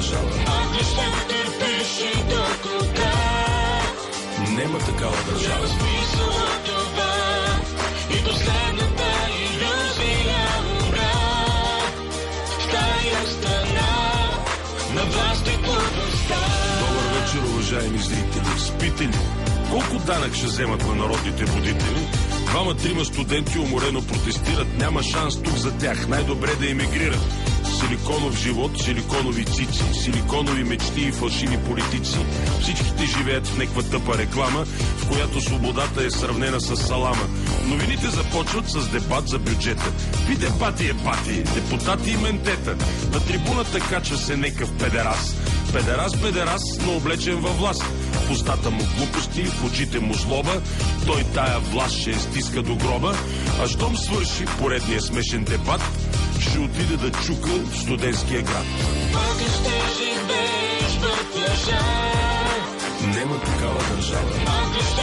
държава. Ако ще търпиш и до кога? Нема такава държава. Няма смисъл от това и последната иллюзия умра. В тая страна на власт и подлостта. Добър вечер, уважаеми зрители. Спите ли? Колко данък ще вземат на народните водители? Двама-трима студенти уморено протестират. Няма шанс тук за тях. Най-добре да емигрират. Силиконов живот, силиконови цици, силиконови мечти и фалшиви политици. Всичките живеят в някаква тъпа реклама, в която свободата е сравнена с салама. Новините започват с дебат за бюджета. Какви дебати е бати, депутати и ментета. На трибуната качва се некъв педерас. Педерас, но облечен във власт. В устата му глупости, в очите му злоба. Той тая власт ще стиска до гроба. А щом свърши поредния смешен дебат, ще отиде да чука в студентския град. Ако ще живееш в лъжа, Нема такава държава. ако ще